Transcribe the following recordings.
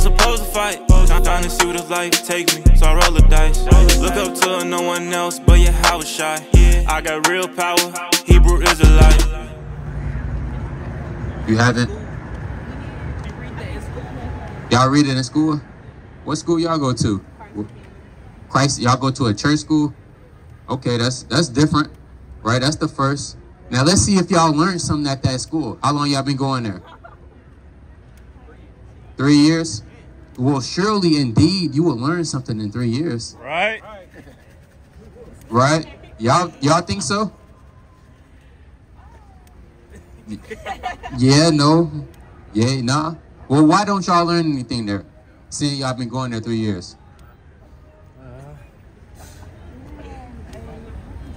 supposed to fight. Trying to see what it's like, take me, so I roll the dice. Look up to no one else, but yeah, I was shy. I got real power, Hebrew Israelite. You haven't? Y'all read it in school? What school y'all go to? Christ, y'all go to a church school? Okay, that's different, right? That's the first. Now let's see if y'all learned something at that school. How long y'all been going there? 3 years? Well, surely indeed you will learn something in 3 years. Right? Right? Y'all think so? Yeah, no. Yeah, nah. Well, why don't y'all learn anything there? Seeing y'all been going there 3 years.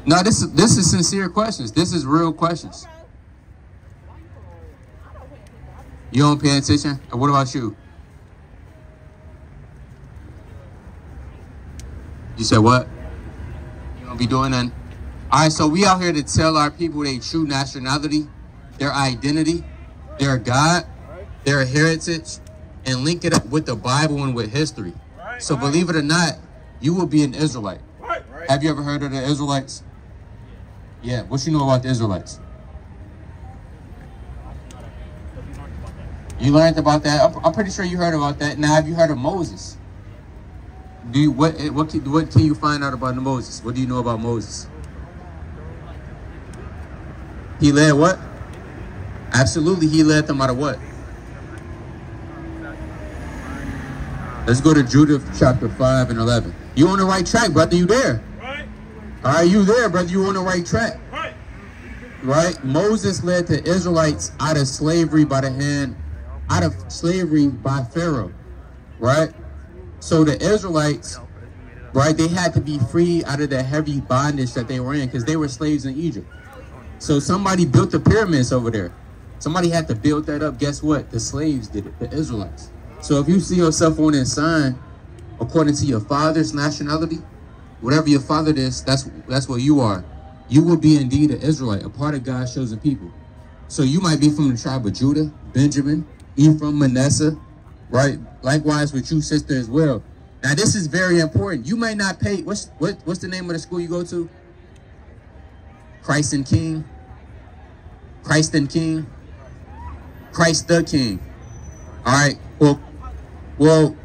No, this is sincere questions. This is real questions. You don't pay attention? What about you? You said what? You don't be doing that? All right, so we out here to tell our people their true nationality, their identity, their God, their heritage, and link it up with the Bible and with history. So believe it or not, you will be an Israelite. Have you ever heard of the Israelites? Yeah, what you know about the Israelites? You learned about that? I'm pretty sure you heard about that. Now, have you heard of Moses? What can you find out about Moses? What do you know about Moses? He led what? Absolutely, he led them out of what? Let's go to Judah chapter 5 and 11. You on the right track, brother. You there? Right. All right, you there, brother. You on the right track. Right. Right. Moses led the Israelites out of slavery by Pharaoh. Right. So the Israelites, right, they had to be free out of the heavy bondage that they were in because they were slaves in Egypt. So somebody built the pyramids over there. Somebody had to build that up. Guess what? The slaves did it, the Israelites. So if you see yourself on that sign, according to your father's nationality, whatever your father is, that's what you are. You will be indeed an Israelite, a part of God's chosen people. So you might be from the tribe of Judah, Benjamin, Ephraim, Manasseh, right? Likewise with you, sister, as well. Now this is very important. You might not pay. What's the name of the school you go to? Christ and King. Christ and King. Christ the King. All right. Well,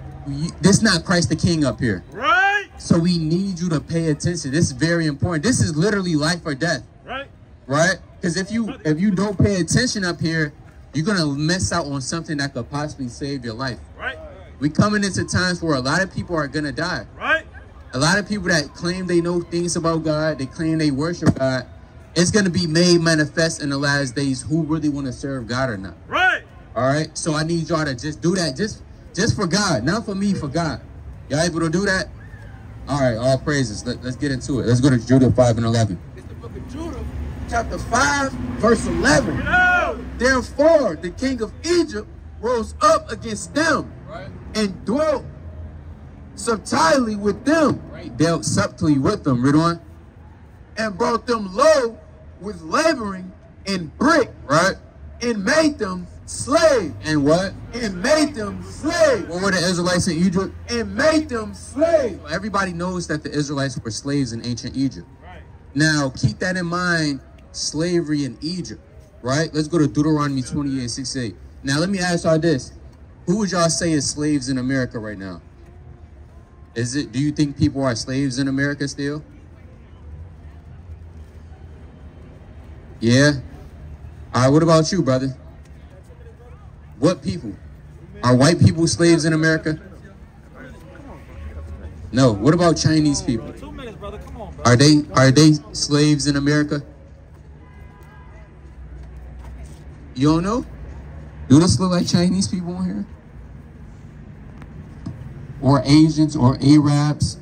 this is not Christ the King up here. Right. So we need you to pay attention. This is very important. This is literally life or death. Right. Right? Because if you don't pay attention up here, you're gonna miss out on something that could possibly save your life. Right. We coming into times where a lot of people are gonna die. Right. A lot of people that claim they know things about God, they claim they worship God, it's gonna be made manifest in the last days who really want to serve God or not. Right. All right. So I need y'all to just do that, just for God, not for me, for God. Y'all able to do that? All right. All praises. Let's get into it. Let's go to Judah 5 and 11. It's the book of Judah, chapter 5, verse 11. No. Therefore, the king of Egypt rose up against them and dwelt subtilely with them. Right. Dealt subtly with them. Read on. And brought them low with laboring and brick. Right. And made them slaves. And what? And made them slaves. What were the Israelites in Egypt? And made them slaves. Everybody knows that the Israelites were slaves in ancient Egypt. Right. Now, keep that in mind, slavery in Egypt, right? Let's go to Deuteronomy 28:6-8. Now, let me ask y'all this. Who would y'all say is slaves in America right now? Do you think people are slaves in America still? Yeah? All right, what about you, brother? What people? Are white people slaves in America? No. What about Chinese people? 2 minutes, brother. Come on, bro. Are they slaves in America? You don't know? Do this look like Chinese people in here? Or Asians or Arabs?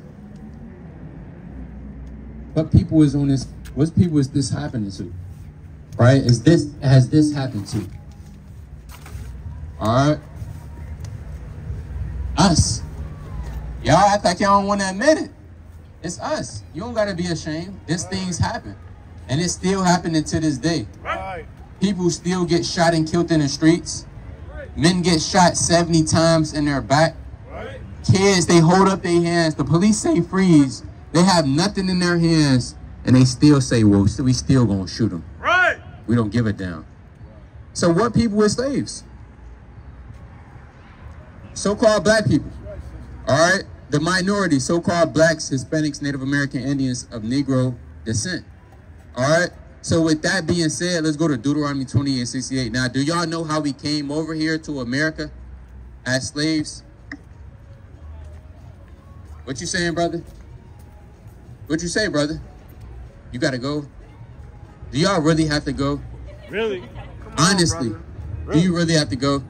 What people is on this? What people is this happening to? Right? Has this happened to? All right. Us. Y'all act like y'all don't want to admit it. It's us. You don't got to be ashamed. These things happen. And it's still happening to this day. Right. People still get shot and killed in the streets. Men get shot 70 times in their back. Kids, they hold up their hands. The police say freeze. They have nothing in their hands, and they still say, well, we still gonna shoot them. Right. We don't give a damn. So what people were slaves? So-called black people. All right? The minority, so-called blacks, Hispanics, Native American Indians of Negro descent. All right? So with that being said, let's go to Deuteronomy 28:68. Now, do y'all know how we came over here to America as slaves? What you saying, brother? What you say, brother? You gotta go? Do y'all really have to go? Really? Honestly, do you really have to go?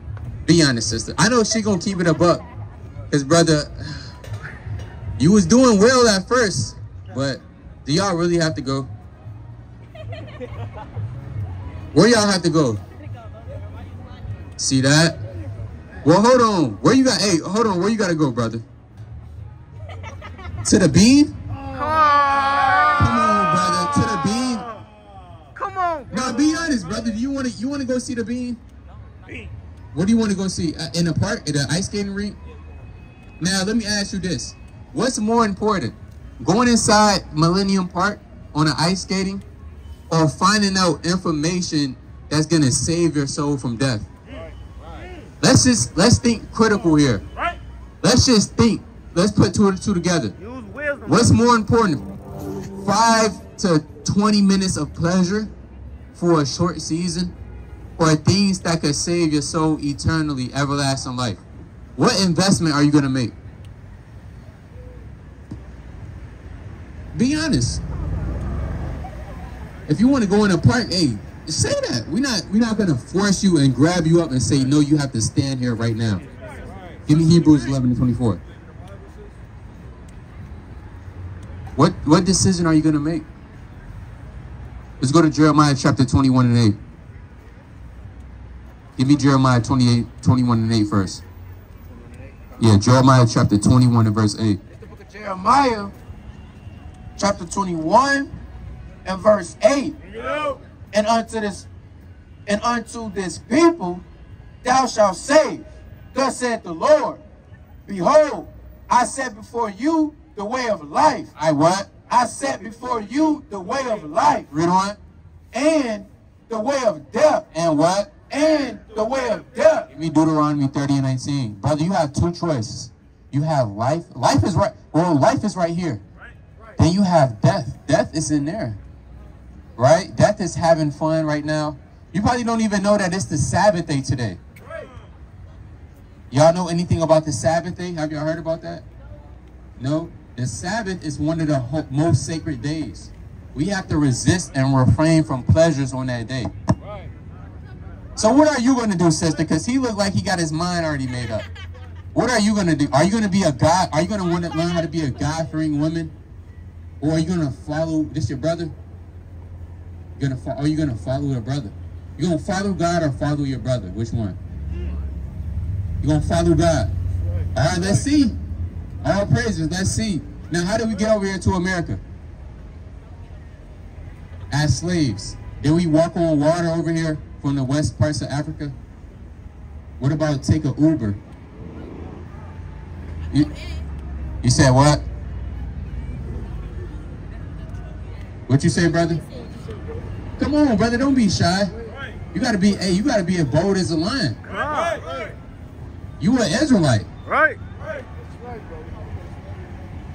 Be honest, sister. I know she gonna keep it a buck. Cause brother, you was doing well at first, but do y'all really have to go? Where y'all have to go? See that? Well, hold on. Where you got? Hey, hold on. Where you gotta go, brother? To the bean? Come on, brother. To the bean. Come on. Now, be honest, brother. Do you want to go see the bean? What do you want to go see? In the park? In the ice skating rink? Now, let me ask you this. What's more important? Going inside Millennium Park on an ice skating, or finding out information that's going to save your soul from death? Let's think critical here. Let's just think. Let's put two and two together. What's more important? 5 to 20 minutes of pleasure for a short season, or things that could save your soul eternally, everlasting life? What investment are you going to make? Be honest. If you want to go in a park, hey, say that. We're not going to force you and grab you up and say, no, you have to stand here right now. Give me Hebrews 11:24. What decision are you going to make? Let's go to Jeremiah chapter 21:8. Give me Jeremiah 21:8 first. Yeah, Jeremiah chapter 21 and verse 8. It's the book of Jeremiah, chapter 21 and verse 8. And unto this people thou shalt say, thus saith the Lord, behold, I set before you the way of life. I what? I set before you the way of life. Read on. And the way of death. And what? And the way of death. Give me Deuteronomy 30:19. Brother, you have two choices. You have life. Life is right. Well, life is right here. Then you have death. Death is in there. Right? Death is having fun right now. You probably don't even know that it's the Sabbath day today. Y'all know anything about the Sabbath day? Have y'all heard about that? No? The Sabbath is one of the most sacred days. We have to resist and refrain from pleasures on that day. So what are you going to do, sister? Because he looked like he got his mind already made up. What are you going to do? Are you going to be a God? Are you going to want to learn how to be a God-fearing woman? Or are you going to follow this your brother? Are you going to follow your brother? You going to follow God or follow your brother? Which one? You going to follow God? All right, let's see. All praises, let's see. Now, how did we get over here to America? As slaves. Did we walk on water over here from the west parts of Africa? What about take an Uber? You said what? What you say, brother? Come on, brother, don't be shy. You gotta be, hey, you gotta be as bold as a lion. You an Israelite. Right.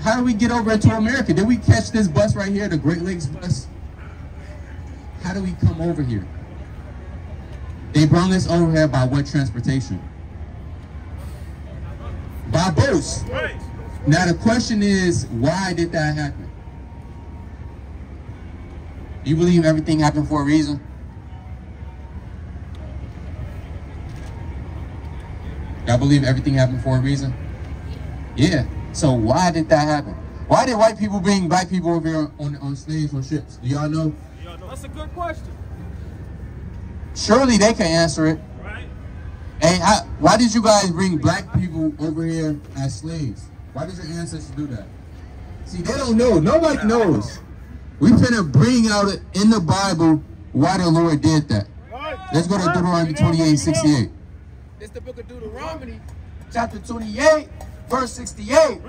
How do we get over to America? Did we catch this bus right here, the Great Lakes bus? How do we come over here? They brought us over here by what transportation? By boats. Now the question is, why did that happen? Do you believe everything happened for a reason? Y'all believe everything happened for a reason? Yeah. So why did that happen? Why did white people bring black people over here on slaves on ships? Do y'all know? That's a good question. Surely they can answer it. Right. Hey, why did you guys bring black people over here as slaves? Why did your ancestors do that? See, they don't know. Nobody knows. We finna bring out in the Bible why the Lord did that. Let's go to Deuteronomy 28:68. It's the book of Deuteronomy, chapter 28, verse 68.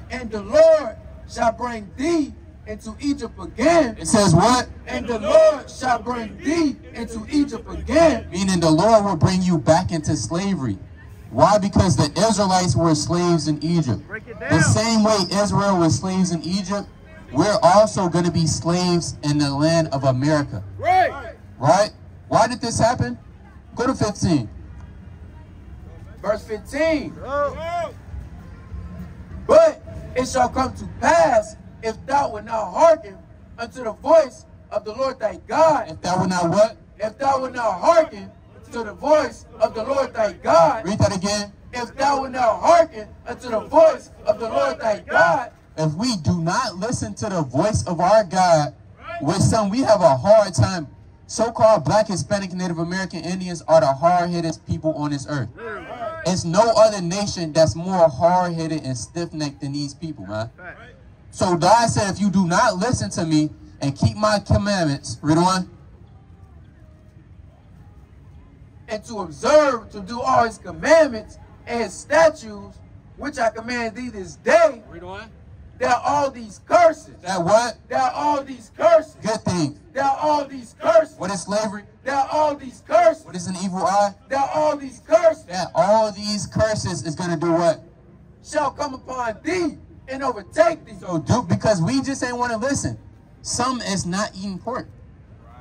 And the Lord shall bring thee into Egypt again. It says what? And the Lord shall bring thee into Egypt again. Meaning the Lord will bring you back into slavery. Why? Because the Israelites were slaves in Egypt. The same way Israel was slaves in Egypt, we're also going to be slaves in the land of America. Right. Right? Why did this happen? Go to 15. Verse 15. But it shall come to pass, if thou wilt not hearken unto the voice of the Lord thy God. If thou wilt not what? If thou wilt not hearken to the voice of the Lord thy God. Read that again. If thou wilt not hearken unto the voice of the Lord thy God. If we do not listen to the voice of our God, with some we have a hard time. So-called Black, Hispanic, Native American Indians are the hard-headed people on this earth. It's no other nation that's more hard-headed and stiff-necked than these people, man. So God said, if you do not listen to me and keep my commandments, read on. And to observe, to do all his commandments and his statutes, which I command thee this day. Read on. There are all these curses. That what? There are all these curses. Good thing. There are all these curses. What is slavery? There are all these curses. What is an evil eye? There are all these curses. That all these curses is going to do what? Shall come upon thee and overtake thee. So because we just ain't want to listen. Some is not eating pork,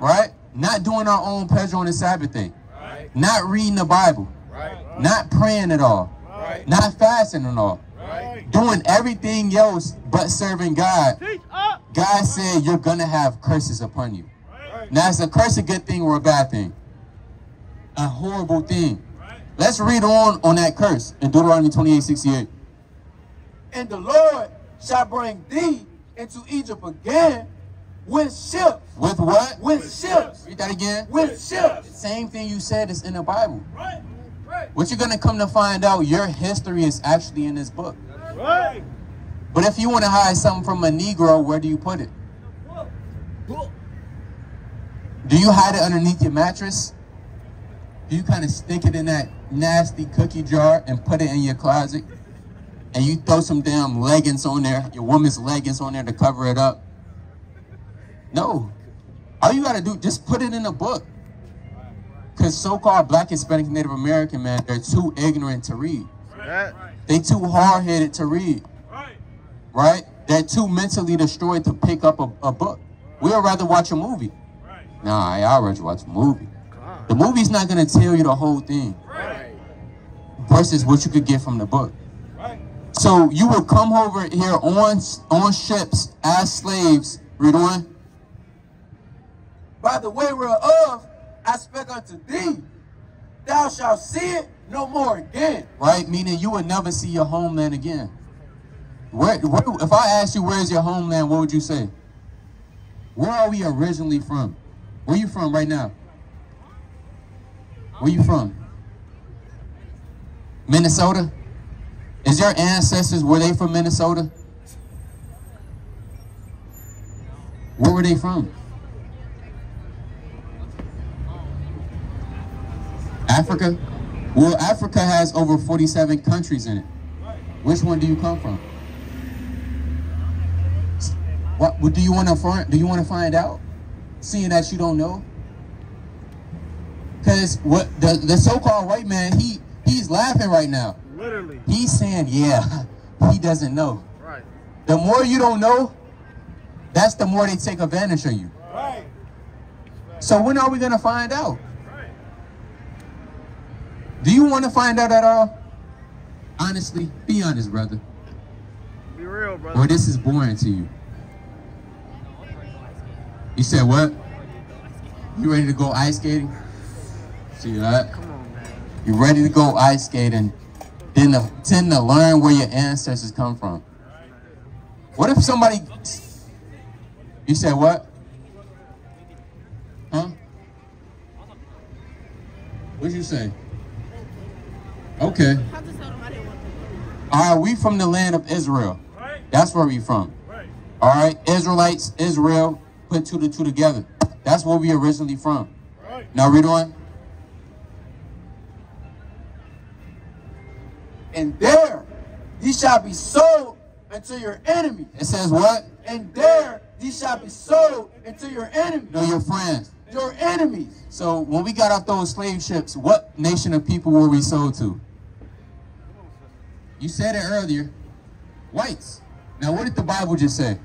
right? Not doing our own pleasure on the Sabbath day. Right. Not reading the Bible. Right. Not praying at all. Right. Not fasting at all. Right. Doing everything else but serving God. God said you're going to have curses upon you. Right. Now, is a curse a good thing or a bad thing? A horrible thing. Right. Let's read on that curse in Deuteronomy 28:68. And the Lord shall bring thee into Egypt again with ships. With what? With ships. Read that again. With ships. The same thing you said is in the Bible. Right. Right. What you're going to come to find out, your history is actually in this book. Right. But if you want to hide something from a Negro, where do you put it? Do you hide it underneath your mattress? Do you kind of stick it in that nasty cookie jar and put it in your closet? And you throw some damn leggings on there, your woman's leggings on there to cover it up? No. All you got to do, just put it in a book. Because so-called Black, Hispanic, Native American, man, they're too ignorant to read. They too hard-headed to read. Right? They're too mentally destroyed to pick up a book. We'd rather watch a movie. Nah, I'd rather watch a movie. The movie's not going to tell you the whole thing. Versus what you could get from the book. So you would come over here on ships as slaves. Read on. By the way whereof I spec unto thee, thou shalt see it no more again. Right? Meaning you would never see your homeland again. Where, if I asked you where's your homeland, what would you say? Where are we originally from? Where you from right now? Where you from? Minnesota? Is your ancestors, were they from Minnesota? Where were they from? Africa? Well, Africa has over 47 countries in it. Which one do you come from? What do you want to find out? Seeing that you don't know? Because what the so-called white man, he's laughing right now. Literally. He's saying, yeah, he doesn't know. Right. The more you don't know, that's the more they take advantage of you. Right. So when are we going to find out? Right. Do you want to find out at all? Honestly, be honest, brother. Be real, brother. Or this is boring to you. You said what? You ready to go ice skating? See that? Come on, man. You ready to go ice skating? Then tend to learn where your ancestors come from. What if somebody... You said what? Huh? What'd you say? Okay. All right, we from the land of Israel. That's where we from. All right, Israelites, Israel, put two to two together. That's where we originally from. Now read on. And there ye shall be sold unto your enemies. It says what? And there ye shall be sold unto your enemies. No, your friends. Your enemies. So when we got off those slave ships, what nation of people were we sold to? You said it earlier. Whites. Now what did the Bible just say?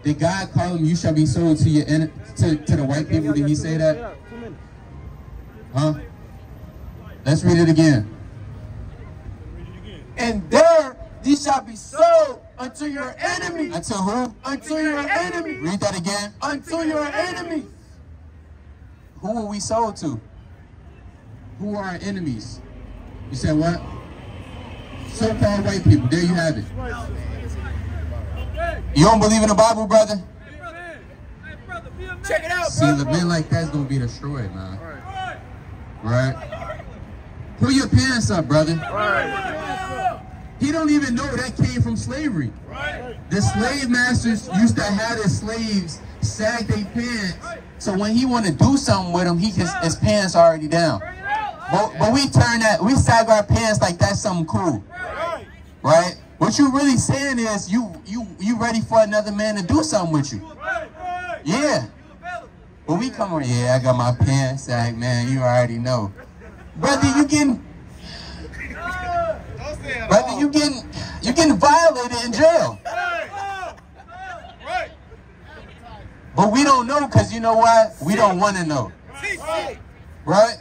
Did God call them, you shall be sold to your to the white people? Did he say that? Huh? Let's read it again. And there ye shall be sold unto your enemies. Until who? Unto your enemies. Read that again. Unto your enemies. Who were we sold to? Who are our enemies? You said what? So-called white people. There you have it. You don't believe in the Bible, brother? Check it out, See, the men like that's gonna be destroyed, man. Right? Pull your pants up, brother. He don't even know that came from slavery. The slave masters used to have their slaves sag their pants, so when he want to do something with them, his pants already down. But we sag our pants like that's something cool, right? What you really saying is you ready for another man to do something with you. Yeah. But we come on, yeah, I got my pants sag, man. You already know, brother. You getting violated in jail. But we don't know because you know why? We don't want to know. Right?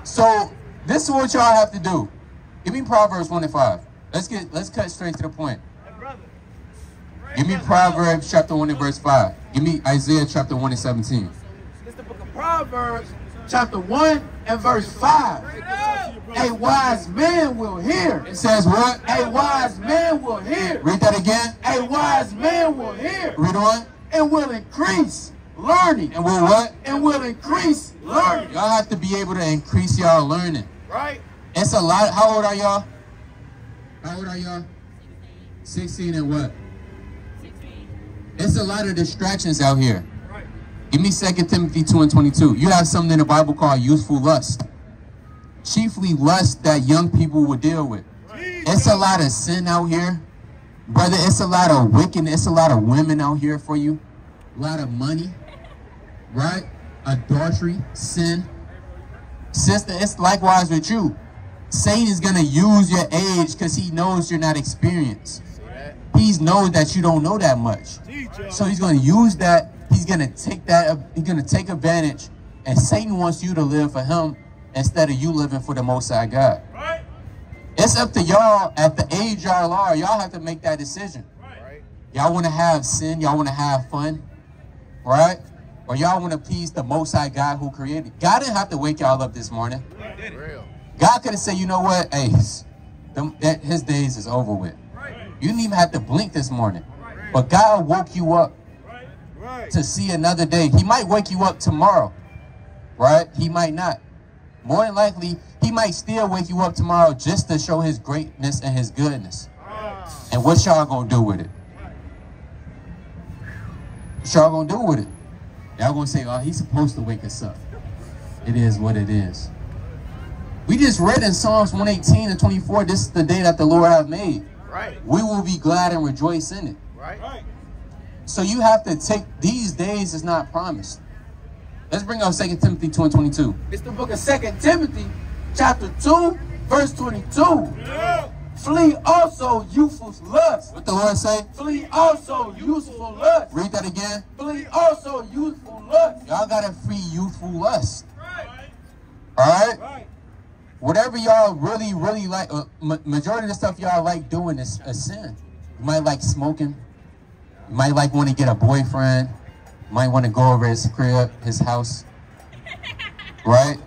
So this is what y'all have to do. Give me Proverbs 1 and 5. Let's cut straight to the point. Give me Proverbs chapter 1 and verse 5. Give me Isaiah chapter 1 and 17. It's the book of Proverbs chapter 1 and verse 5. A wise man will hear. It says what? A wise man will hear. Read that again. A wise man will hear. Read on. And will increase learning. And will what? And will increase learning. Y'all have to be able to increase y'all learning. Right? It's a lot. How old are y'all? How old are y'all? 16 and what? 16. It's a lot of distractions out here. Right. Give me 2 Timothy 2 and 22. You have something in the Bible called youthful lust. Chiefly lust that young people will deal with. It's a lot of sin out here. Brother, it's a lot of wickedness. It's a lot of women out here for you. A lot of money. Right? Adultery, sin. Sister, it's likewise with you. Satan is going to use your age because he knows you're not experienced. He knows that you don't know that much. So he's going to use that. He's going to take that. He's going to take advantage. And Satan wants you to live for him instead of you living for the Most High God. It's up to y'all at the age y'all are. Y'all have to make that decision. Y'all want to have sin. Y'all want to have fun. Right? Or y'all want to please the Most High God who created. God didn't have to wake y'all up this morning. God could have said, you know what? Hey, his days is over with. You didn't even have to blink this morning. But God woke you up to see another day. He might wake you up tomorrow. Right? He might not. More than likely, he might still wake you up tomorrow just to show his greatness and his goodness. And what y'all gonna do with it? What y'all gonna do with it? Y'all gonna say, oh, he's supposed to wake us up. It is what it is. We just read in Psalms 118 and 24, this is the day that the Lord hath made. We will be glad and rejoice in it. So you have to take, these days is not promised. Let's bring up 2 Timothy 2 and 22. It's the book of 2 Timothy chapter 2, verse 22. Flee also youthful lust. What the Lord say? Flee also youthful lust. Read that again. Flee also youthful lust. Y'all gotta free youthful lust. Alright? Whatever y'all really like, majority of the stuff y'all like doing is a sin. You might like smoking. You might like want to get a boyfriend. You might want to go over his crib, his house. Right?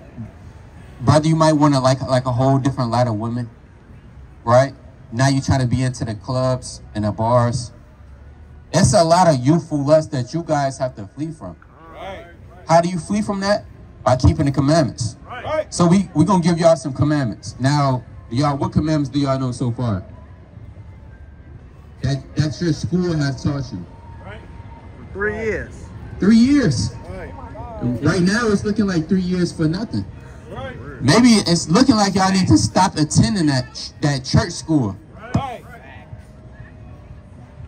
Brother, you might want to like a whole different lot of women. Right? Now you trying to be into the clubs and the bars. It's a lot of youthful lust that you guys have to flee from. How do you flee from that? By keeping the commandments. So we're going to give y'all some commandments. Now, y'all, what commandments do y'all know so far? That your school has taught you. 3 years. 3 years. Right now, it's looking like 3 years for nothing. Maybe it's looking like y'all need to stop attending that church school.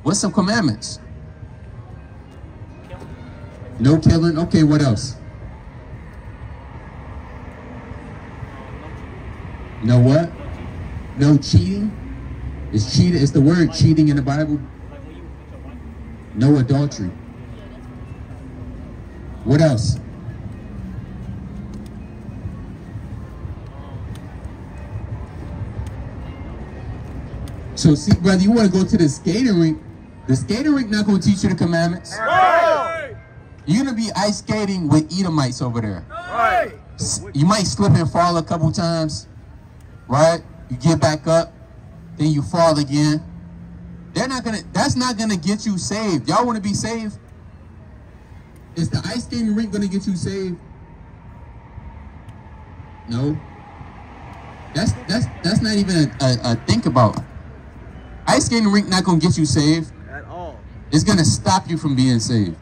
What's some commandments? No killing. Okay, what else? No what? No cheating. Is cheating? Is the word cheating in the Bible? No adultery. What else? So see, brother, you want to go to the skating rink. The skating rink not going to teach you the commandments. Right. You're going to be ice skating with Edomites over there. Right. You might slip and fall a couple times, right? You get back up, then you fall again. That's not gonna get you saved. Y'all want to be saved? Is the ice skating rink gonna get you saved? No. That's not even a think about. Ice skating rink not gonna get you saved. At all. It's gonna stop you from being saved.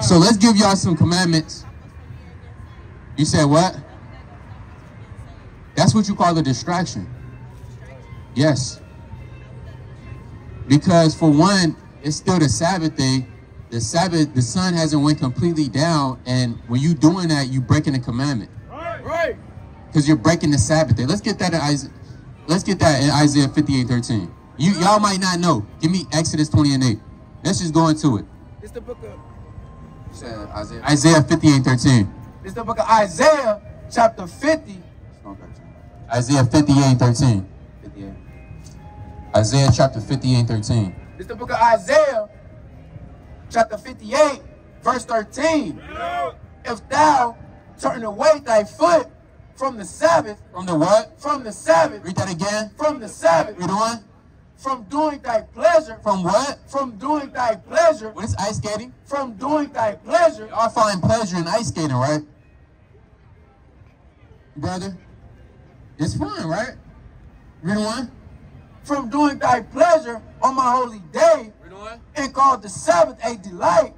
So let's give y'all some commandments. You said what? That's what you call a distraction. Yes. Because for one, it's still the Sabbath day. The Sabbath, the sun hasn't went completely down, and when you doing that, you breaking the commandment. Right. Because you're breaking the Sabbath day. Let's get that in Isaiah. Let's get that in Isaiah 58:13. Y'all might not know. Give me Exodus 20:8. Let's just go into it. It's the book of Isaiah 58:13. It's the book of Isaiah, chapter 50. Isaiah 58:13. 58. Isaiah chapter 58:13. It's the book of Isaiah, chapter 58, verse 13. If thou turn away thy foot from the Sabbath. From the what? From the Sabbath. Read that again. From the Sabbath. Read on. From doing thy pleasure. From what? From doing thy pleasure. What is ice skating? From doing thy pleasure. Y'all find pleasure in ice skating, right? Brother? It's fun, right? Read on. From doing thy pleasure on my holy day. Read on. And called the Sabbath a delight.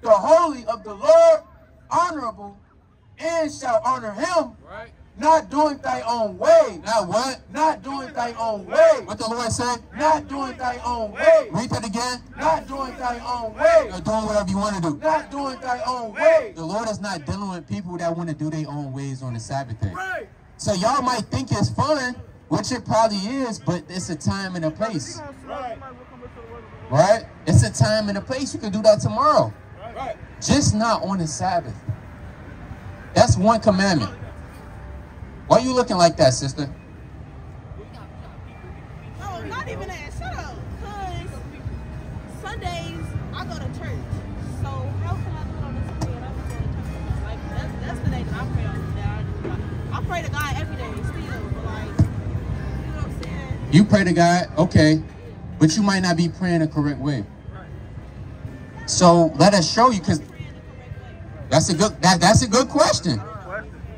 The holy of the Lord honorable, and shall honor him. Right. Not doing thy own way. Not what? Not doing thy own way. What the Lord said? Not doing thy own way. Read that again. Not doing thy own way. You're doing whatever you want to do. Not doing thy own way. The Lord is not dealing with people that want to do their own ways on the Sabbath day. Right. So y'all might think it's fun, which it probably is, but it's a time and a place. Right. Right? It's a time and a place. You can do that tomorrow. Right. Just not on the Sabbath. That's one commandment. Why are you looking like that, sister? No, not even that. Shut up. Because Sundays, I go to church. So how can I do it on a Sunday and I'm going to church? Like, that's the day that I pray on. I pray to God every day still. But like, you know what I'm saying? You pray to God, okay. But you might not be praying the correct way. So let us show you, because that's a good question.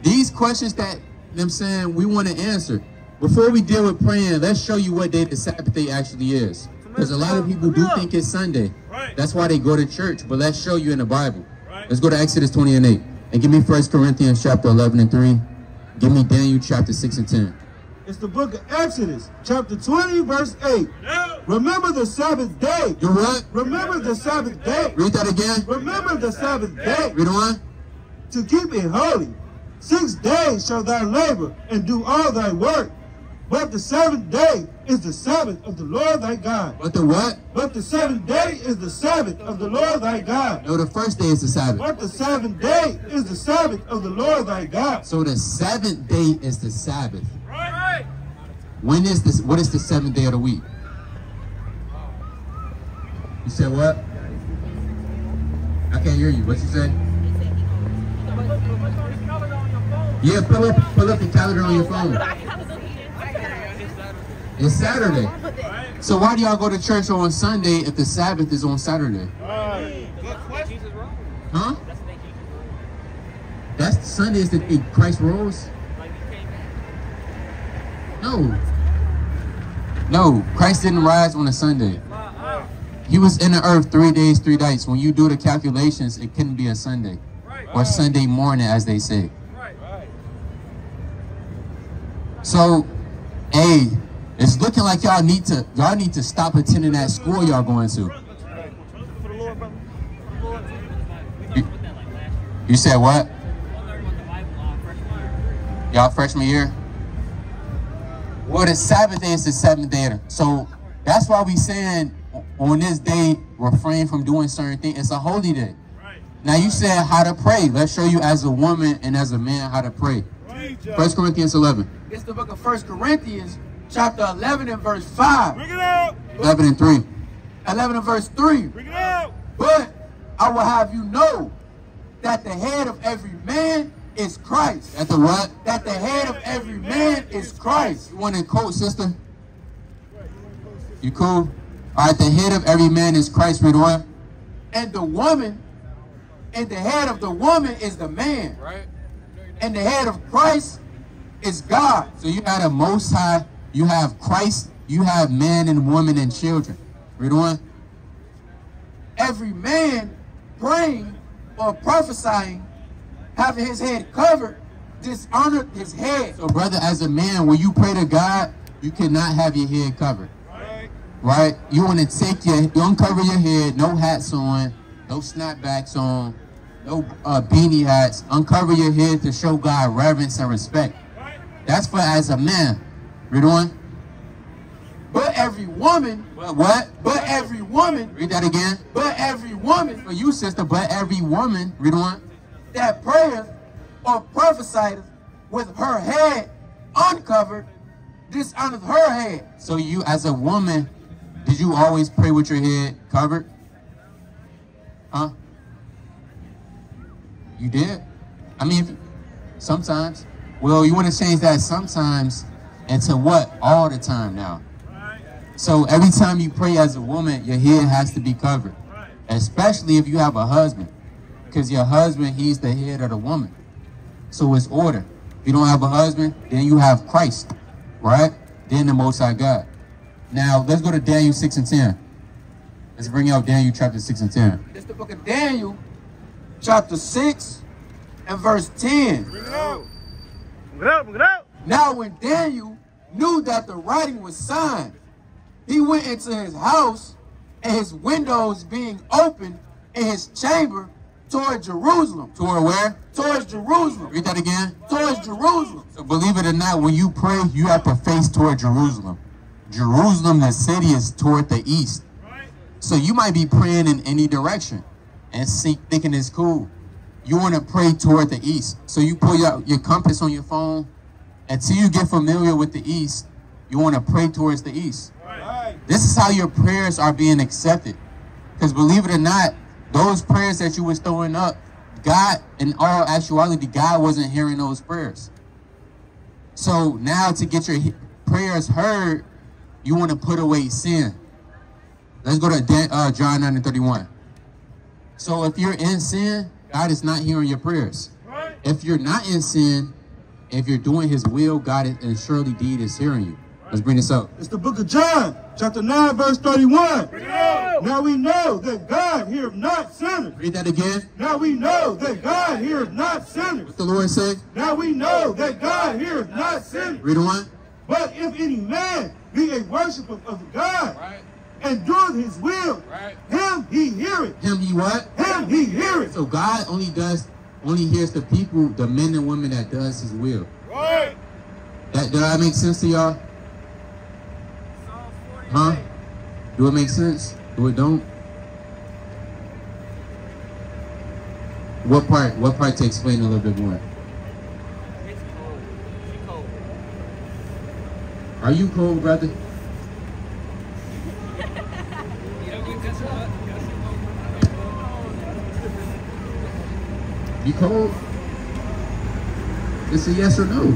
These questions that I'm saying we want to answer. Before we deal with praying, let's show you what day the Sabbath day actually is. Because a lot of people do think it's Sunday. That's why they go to church. But let's show you in the Bible. Let's go to Exodus 20:8. And give me 1 Corinthians chapter 11:3. Give me Daniel chapter 6 and 10. It's the book of Exodus, chapter 20, verse 8. Remember the Sabbath day. You what? Remember the Sabbath day. Read that again. Remember the Sabbath day. Read on. To keep it holy. 6 days shall thou labor and do all thy work. But the 7th day is the Sabbath of the Lord thy God. But the what? But the 7th day is the Sabbath of the Lord thy God. No, the first day is the Sabbath. But the 7th day is the Sabbath of the Lord thy God. So the 7th day is the Sabbath. Right. When is this? What is the 7th day of the week? You said what? I can't hear you. What you said? Yeah, pull up the calendar on your phone. It's Saturday. So why do y'all go to church on Sunday if the Sabbath is on Saturday? Huh? That's Sunday is the day Christ rose? No, Christ didn't rise on a Sunday. He was in the earth 3 days, 3 nights. When you do the calculations, it couldn't be a Sunday. Or Sunday morning, as they say. So, hey, it's looking like y'all need to stop attending that school y'all going to. You said what? Y'all freshman year? Well, the Sabbath day is the seventh day. So that's why we saying on this day, refrain from doing certain things. It's a holy day. Now you said how to pray. Let's show you as a woman and as a man how to pray. 1 Corinthians 11. It's the book of 1 Corinthians, chapter 11 and verse 5. Bring it out. 11 and 3. 11 and verse 3. Bring it out. But I will have you know that the head of every man is Christ. At the what? That the head of every man is Christ. You want to quote, sister? You cool? All right, the head of every man is Christ. Read on. And the woman, and the head of the woman is the man. Right. And the head of Christ is God. So you have the Most High, you have Christ, you have man and woman and children. Read on. Every man praying or prophesying, having his head covered, dishonored his head. So brother, as a man, when you pray to God, you cannot have your head covered. Right? You want to take you uncover your head, no hats on, no snapbacks on, no beanie hats. Uncover your head to show God reverence and respect. That's for as a man. Read on. But every woman. What? But every woman. Read that again. But every woman. For you, sister, but every woman. Read on. That prayeth or prophesieth with her head uncovered, dishonoreth her head. So you, as a woman, did you always pray with your head covered? Huh? You did? I mean, sometimes. Well, you want to change that sometimes into what? All the time now. So every time you pray as a woman, your head has to be covered. Especially if you have a husband. Because your husband, he's the head of the woman. So it's order. If you don't have a husband, then you have Christ. Right? Then the Most High God. Now, let's go to Daniel 6 and 10. Let's bring out Daniel chapter 6 and 10. It's the book of Daniel, chapter 6 and verse 10. Bring it out. Bring it out. Bring it out. Now when Daniel knew that the writing was signed, he went into his house, and his windows being open in his chamber toward Jerusalem. Toward where? Towards Jerusalem. Read that again. Towards Jerusalem. So believe it or not, when you pray, you have to face toward Jerusalem. Jerusalem, the city, is toward the east. So you might be praying in any direction and thinking it's cool. You want to pray toward the east. So you pull your compass on your phone. Until you get familiar with the east, you want to pray towards the east. This is how your prayers are being accepted. Because believe it or not, those prayers that you was throwing up, God, in all actuality, God wasn't hearing those prayers. So now to get your prayers heard, you want to put away sin. Let's go to John 9 and 31. So if you're in sin, God is not hearing your prayers. If you're not in sin, if you're doing his will, God and surely deed is hearing you. Let's bring this up. It's the book of John, chapter 9, verse 31. Now we know that God heareth not sinners. Read that again. Now we know that God heareth not sinners. What the Lord said? Now we know that God heareth not sinners. Read on. But if any man be a worshiper of God, and doeth his will, him he heareth. Him he what? Him he heareth. So God only hears the people, the men and women that does his will. Did that make sense to y'all? Huh? Do it make sense? Do it don't? What part? What part to explain a little bit more? It's cold. She cold. Are you cold, brother? You cold? It's a yes or no.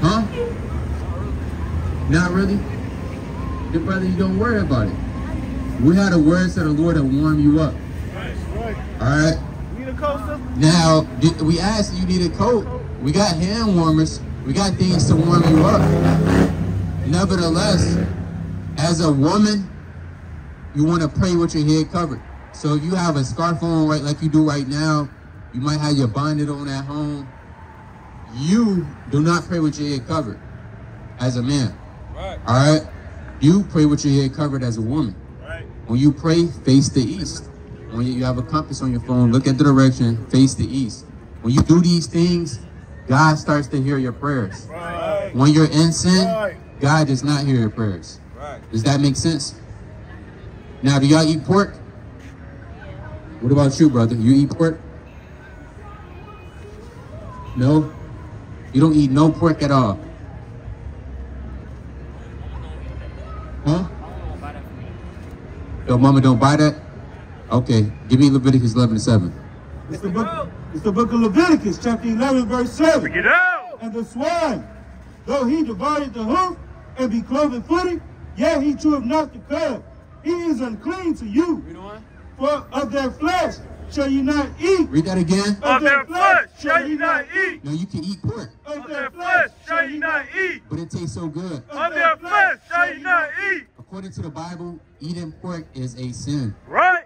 Huh? Not really? Good brother, you don't worry about it. We had the words of the Lord to warm you up. Alright? You need a coat, sister? Now, we asked you need a coat. We got hand warmers. We got things to warm you up. Nevertheless, as a woman, you want to pray with your head covered. So if you have a scarf on right like you do right now, you might have your bonnet on at home. you do not pray with your head covered as a man. Right. All right? You pray with your head covered as a woman. Right. When you pray, face the east. When you have a compass on your phone, look at the direction, face the east. When you do these things, God starts to hear your prayers. Right. When you're in sin, Right. God does not hear your prayers. Right. Does that make sense? Now, do y'all eat pork? What about you, brother? You eat pork? No? You don't eat no pork at all? Huh? Your mama don't buy that? Okay, give me Leviticus 11:7. It's the book of Leviticus, chapter 11, verse 7. Get out. And the swine, though he divided the hoof and be cloven footed, yet he cheweth not the cud. He is unclean to you. For of their flesh shall you not eat. Read that again. Of their flesh shall ye not eat. No, you can eat pork, Of Of their flesh shall ye not eat. but it tastes so good. Of their flesh shall ye not eat. According to the Bible, eating pork is a sin. Right.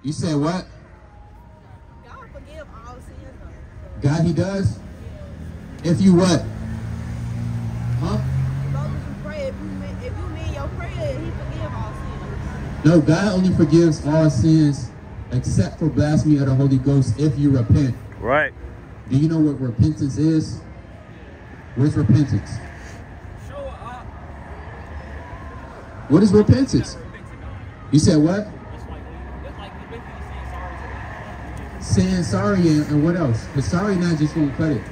You said what? God forgive all sins though. God, he does? If you what? Huh? As long as you pray, if you mean your prayer, he forgive all sins. No, God only forgives all sins except for blasphemy of the Holy Ghost if you repent. Right. Do you know what repentance is? What's repentance? What is repentance? You said what? Saying sorry and what else? Because sorry not just gonna cut it.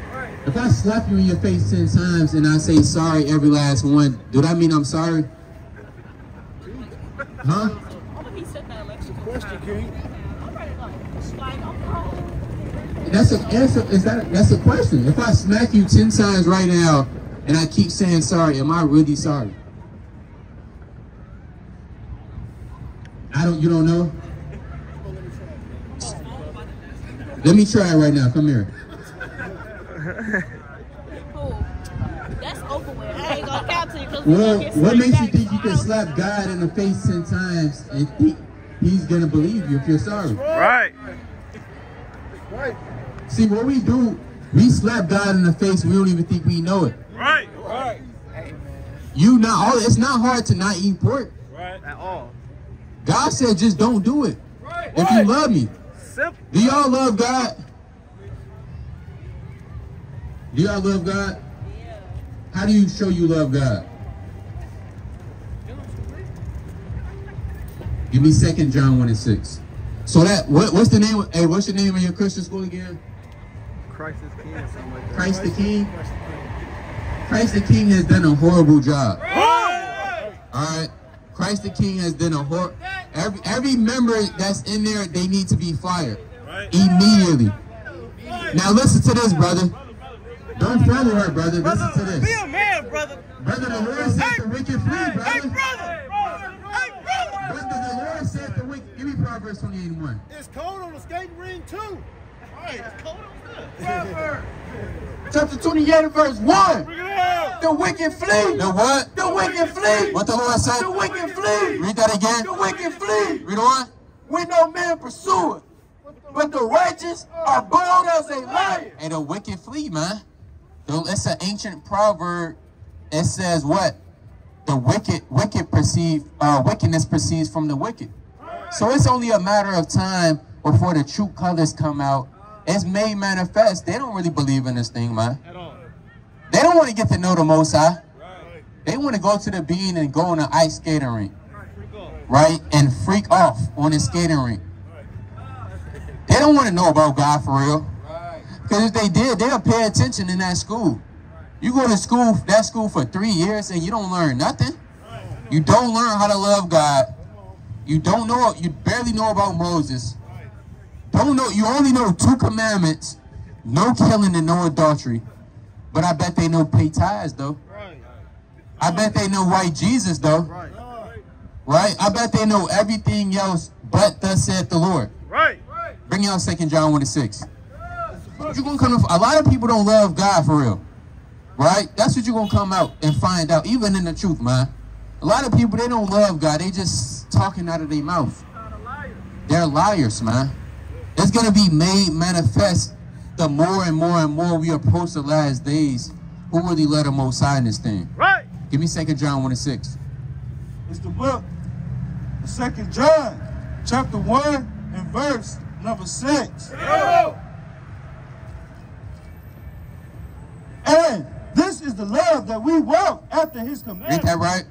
If I slap you in your face 10 times and I say sorry every last one, do that mean I'm sorry? Huh? He said that election. Question, King. I'm ready to go. Like, I'm wrong. That's an answer. That's a question. If I smack you 10 times right now and I keep saying sorry, am I really sorry? You don't know? Let me try it right now. Come here. Cool. That's over with. I ain't gonna count to you because Well, what makes you think you can slap God in the face 10 times and think he's gonna believe you if you're sorry? Right. See, what we do, we slap God in the face, we don't even think we know it. Right. Right. It's not hard to not eat pork. Right. At all. God said just don't do it. If you love me. Simple. Do y'all love God? Do y'all love God? How do you show you love God? Give me 2 John 1:6. So that what's the name? Hey, what's the name of your Christian school again? Christ is King or something like that. Christ the King. Christ the King has done a horrible job. Right. All right. Christ the King has done a horrible. Every member that's in there, they need to be fired immediately. Now listen to this, brother. Don't follow her, brother. Listen to this. Be a man, brother. Brother, the Lord said the wicked flee, brother. Hey, brother. Hey, brother. Brother, the Lord said the wicked. Give me Proverbs 28:1. It's cold on the skating ring, too. Right. It's cold on the Chapter 28 and verse 1. Bring it out. The wicked flee. The what? The wicked flee. What the Lord said? The wicked flee. Read that again. The wicked flee. Read on. When no man pursueth, but the righteous are bold as a lion. And the wicked flee, man. It's an ancient proverb. It says what? The wickedness proceeds from the wicked. So it's only a matter of time before the true colors come out. It's made manifest. They don't really believe in this thing, man. At all. They don't want to get to know the Most High. Right. They want to go to the bean and go on an ice skating rink, Freak off. right? And freak off on a skating rink. They don't want to know about God for real. Because if they did, they'll pay attention in that school. You go to school, that school for 3 years and you don't learn nothing. You don't learn how to love God. You don't know, you barely know about Moses. You only know 2 commandments. No killing and no adultery. But I bet they know pay tithes though. I bet they know white Jesus though. Right? I bet they know everything else but thus said the Lord. Right. Bring out 2 John 1:6. You're gonna come to, a lot of people don't love God for real. Right? That's what you're gonna come out and find out, even in the truth, man. A lot of people, they don't love God. They just talking out of their mouth. They're liars, man. It's gonna be made manifest the more and more and more we approach the last days, who really led the Most High in this thing? Right. Give me 2 John 1:6. It's the book of 2 John, chapter 1 and verse number 6. And this is the love that we walk after his Read commandments. that right?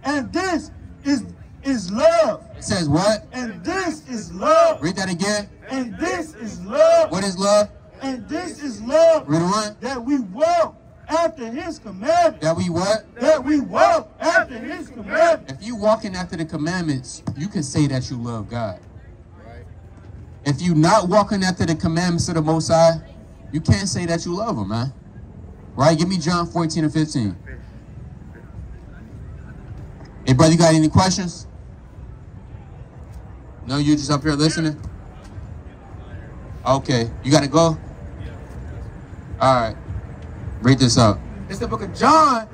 And this is love. It says what? And this is love. Read that again. And this is love. What is love? And this is love. Read it one. That we walk after his commandments. That we what? That we walk after his commandments. If you walking after the commandments, you can say that you love God. If you not walking after the commandments of the Most High, you can't say that you love him, man. Right? Give me John 14 and 15. Hey, brother, you got any questions? No, you just up here listening? Okay. You got to go? All right. Read this up. It's the book of John,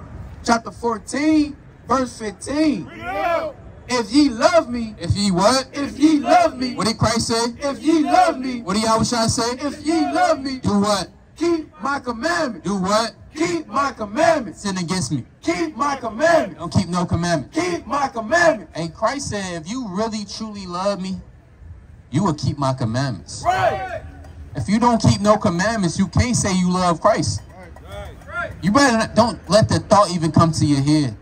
chapter 14, verse 15. If ye love me, If ye what? if ye love me, What did Christ say? if ye love me, What did Yahushua say? if ye love me, Do what? keep my commandments. Do what? Keep my commandments. Sin against me. Keep my commandments. Don't keep no commandment. Keep my commandments. Hey, Christ said, if you really truly love me, you will keep my commandments. Right. If you don't keep no commandments, you can't say you love Christ. You better not, don't let the thought even come to your head.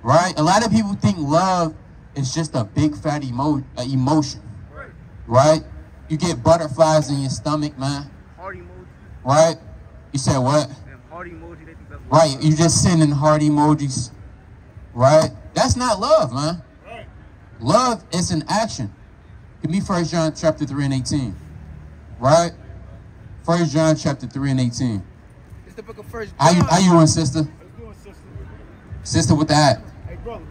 Right? A lot of people think love is just a big fat emotion. Right? You get butterflies in your stomach, man. Heart emoji. Right? You said what? Them heart emoji, they think that's Right? You just sending heart emojis. Right? That's not love, man. Love is an action. Give me 1 John chapter 3 and 18. Right? 1 John chapter 3 and 18. It's the book of First How John. you doing, sister? How you doing, sister? Sister with the hat. Hey, brother.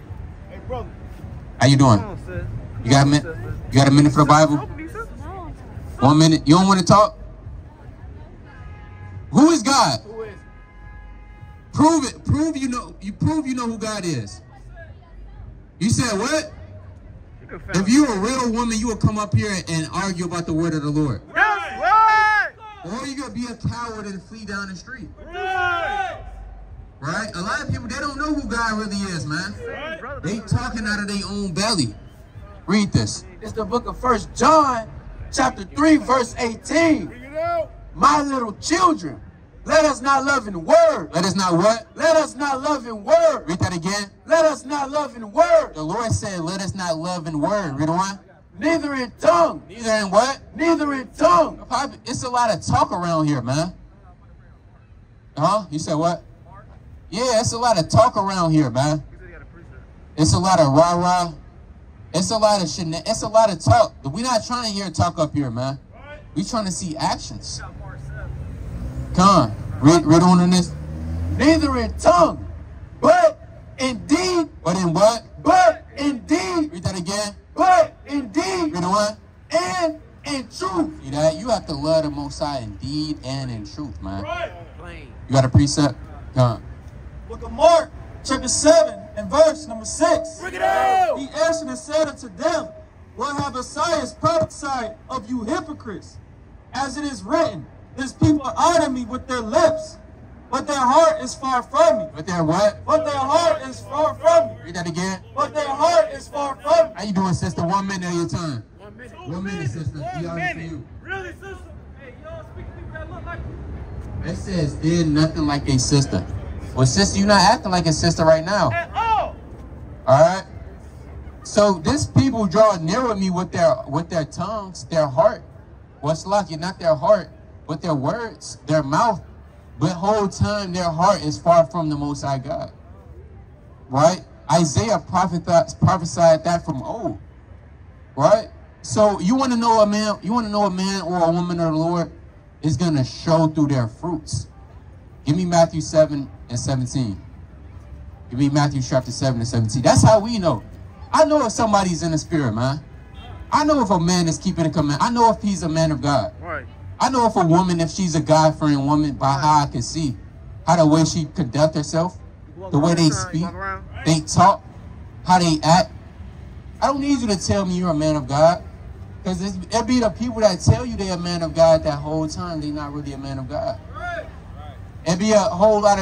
Hey, brother. How you doing? Come on, sis. You got a minute? You got a minute for the Bible? Open me, sis. No. 1 minute. You don't want to talk? Who is God? Who is it? Prove it. Prove you know who God is. You said what? You can find If you a real woman, you will come up here and argue about the word of the Lord. That's right. Or you gonna be a coward and flee down the street. Right. Right? A lot of people, they don't know who God really is, man. Right. Brother, They talking out of their own belly. Read this. It's the book of First John, chapter 3, verse 18. Bring it out. My little children, let us not love in word. Let us not what? Let us not love in word. Read that again. Let us not love in word. The Lord said, let us not love in word. Read on. Neither in tongue. Neither in what? Neither in tongue. It's a lot of talk around here, man. Huh? You said what? Yeah, it's a lot of talk around here, man. he said he got a preacher. It's a lot of rah-rah. It's a lot of shit. It's a lot of talk. We're not trying to hear talk up here, man. We trying to see actions. Come on. Read on in this. Neither in tongue. But indeed. But in what? But indeed. Read that again. But indeed. Read on. And in truth. See that? You have to love the Most High in deed and in truth, man. Plain. You got a precept? Come on. Book of Mark, chapter 7, and verse number 6. Bring it out. He answered and said unto them, what have Isaiah prophesied of you hypocrites? As it is written, this people honor me with their lips, but their heart is far from me. But there what? But their heart is far from me. Read that again. But their heart is far from me. How you doing, sister? 1 minute of your time. 1 minute. 1 minute, sister. We all here for you. Really, sister? Hey, y'all speak to people that look like It says, did nothing like a sister. Well, sister, you're not acting like a sister right now. Oh! All right? So this people draw near with me with their tongues, their heart. What's lucky? Not their heart, but their words, their mouth. But whole time their heart is far from the Most High God. Right? Isaiah prophesied that from old. Right? So you want to know a man, or a woman of the Lord is going to show through their fruits. Give me Matthew 7 and 17. Give me Matthew chapter 7 and 17. That's how we know. I know if somebody's in the spirit, man. I know if a man is keeping a command. I know if he's a man of God. right. I know if a woman, if she's a God-fearing woman, by how I can see how the way she conduct herself, the way they speak, they talk, how they act. I don't need you to tell me you're a man of God. Because it be the people that tell you they're a man of God that whole time they not really a man of God. It be a whole lot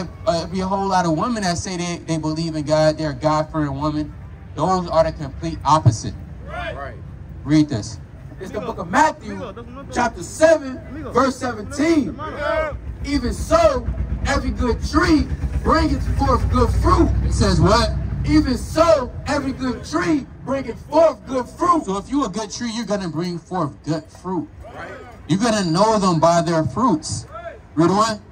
of women that say they believe in God, they're a God-fearing woman. Those are the complete opposite. Right. Read this. It's the book of Matthew, chapter 7, verse 17. Even so, every good tree bringeth forth good fruit. It says what? Even so, every good tree bringeth forth good fruit. So if you're a good tree, you're going to bring forth good fruit. You're going to know them by their fruits. Read on.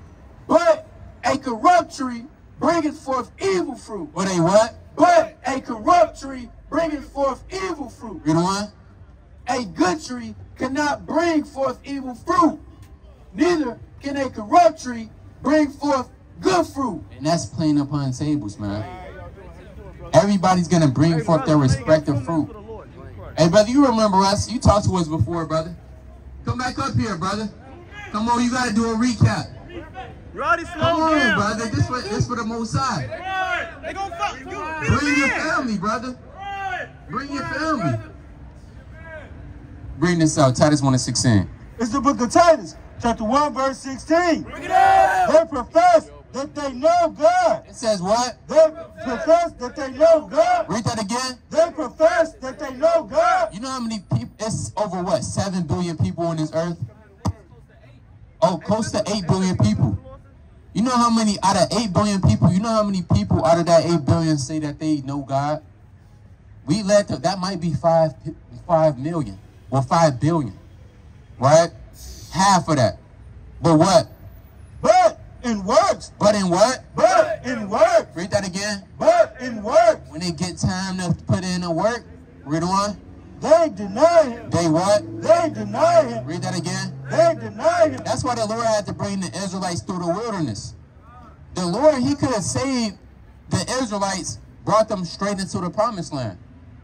But a corrupt tree bringeth forth evil fruit. What a what? But a corrupt tree bringeth forth evil fruit. Read on. A good tree cannot bring forth evil fruit. Neither can a corrupt tree bring forth good fruit. And that's playing upon tables, man. Everybody's going to bring forth their respective fruit. Hey, brother, you remember us. You talked to us before, brother. Come back up here, brother. Come on, you got to do a recap. You already Come slowed on, down. brother. This for the Most High. They gonna fuck you. Bring your family, brother. Bring your family. Bring this out. Titus 1:16. It's the book of Titus, chapter 1, verse 16. Bring it up. They profess that they know God. It says what? They profess that they know God. Read that again. They profess that they know God. You know how many people? It's over what? 7 billion people on this earth? Oh, close to 8 billion people. You know how many out of 8 billion people, you know how many people out of that 8 billion say that they know God? We let that might be 5 million or 5 billion, right? Half of that. But what? But in works. But in what? But in works. Read that again. But in works. When they get time to put in the work, read on. They deny him. They what? They deny him. Read that again. They deny him. That's why the Lord had to bring the Israelites through the wilderness. The Lord, he could have saved the Israelites, brought them straight into the promised land.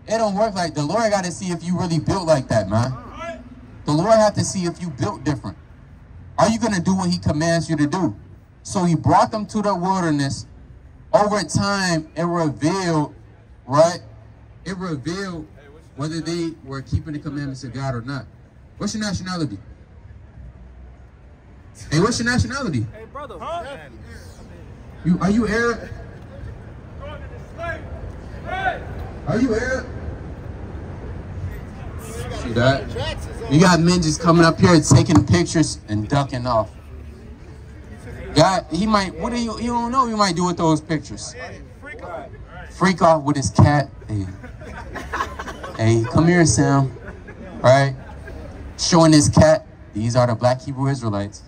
It don't work like the Lord got to see if you really built like that, man. The Lord had to see if you built different. Are you going to do what he commands you to do? So he brought them to the wilderness. Over time, it revealed, right? It revealed whether they were keeping the commandments of God or not. What's your nationality? Hey, what's your nationality? Hey, brother. Are you Arab? Are you Arab? See that? You got men just coming up here taking pictures and ducking off. God, he might, what do you don't know what he might do with those pictures. Freak off with his cat. Hey, hey, come here, Sam. Right? Showing his cat. These are the black Hebrew Israelites.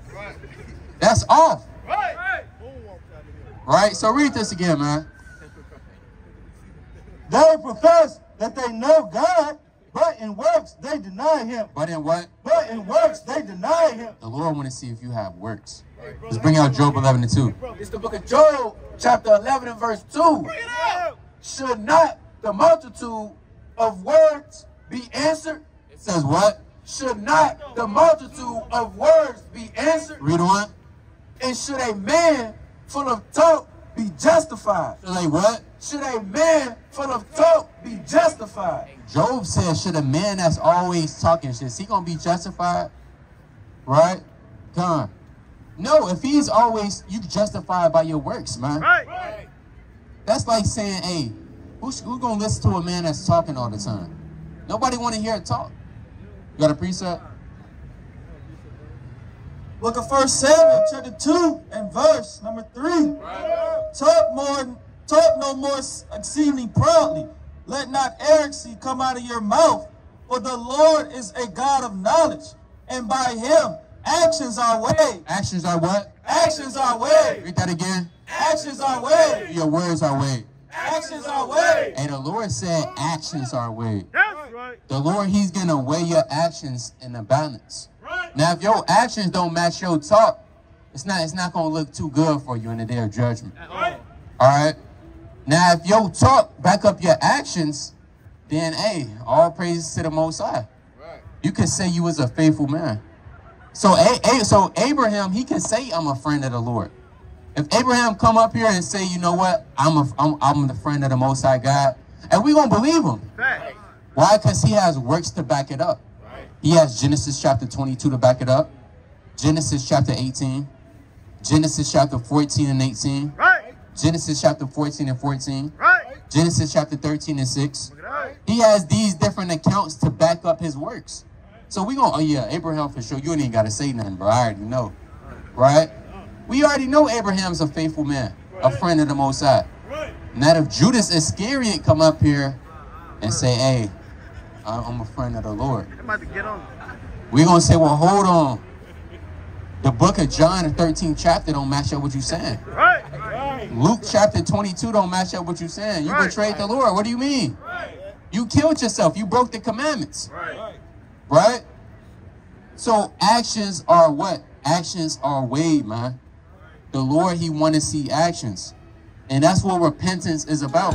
That's off. Right? So read this again, man. They profess that they know God, but in works they deny him. But in what? But in works they deny him. The Lord want to see if you have works. Let's bring out Job 11:2. It's the book of Job, chapter 11 and verse 2. Should not the multitude of words be answered? It says what? Should not the multitude of words be answered? Read on. And should a man full of talk be justified? Should they what? Should a man full of talk be justified? Job says, should a man that's always talking shit, is he going to be justified? Right? Come on. No, if he's always, you justified by your works, man. Right. That's like saying, hey, who's going to listen to a man that's talking all the time? Nobody want to hear it talk. You got a precept? Book of 1 Samuel, chapter 2, and verse number 3. Talk no more exceedingly proudly. Let not arrogancy come out of your mouth, for the Lord is a God of knowledge, and by him actions are weighed. Actions are what? Actions are weighed. Read that again. Actions are weighed. Your words are weighed. Actions are weighed. And the Lord said actions are weighed. That's right. The Lord, he's going to weigh your actions in a balance. Now, if your actions don't match your talk, it's not going to look too good for you in the day of judgment. All right? Now, if your talk back up your actions, then, hey, all praises to the Most High. You could say you was a faithful man. So Abraham, he can say, I'm a friend of the Lord. If Abraham come up here and say, you know what, I'm the friend of the Most High God, and we're going to believe him. Fact. Why? Because he has works to back it up. He has Genesis chapter 22 to back it up. Genesis chapter 18. Genesis chapter 14 and 18. Right. Genesis chapter 14 and 14. Right. Genesis chapter 13 and 6. Right. He has these different accounts to back up his works. So we gonna, oh yeah, Abraham for sure. You ain't even gotta say nothing, bro. I already know. Right? We already know Abraham's a faithful man, a friend of the Most High. Now if Judas Iscariot come up here and say, hey, I'm a friend of the Lord, I'm about to get on. we're gonna say, well, hold on. The book of John, the 13th chapter, don't match up what you're saying. Right. Luke chapter 22 don't match up what you're saying. You betrayed the Lord. What do you mean? You killed yourself. You broke the commandments. Right? So actions are what? Actions are weighed, man. The Lord, he want to see actions. And that's what repentance is about.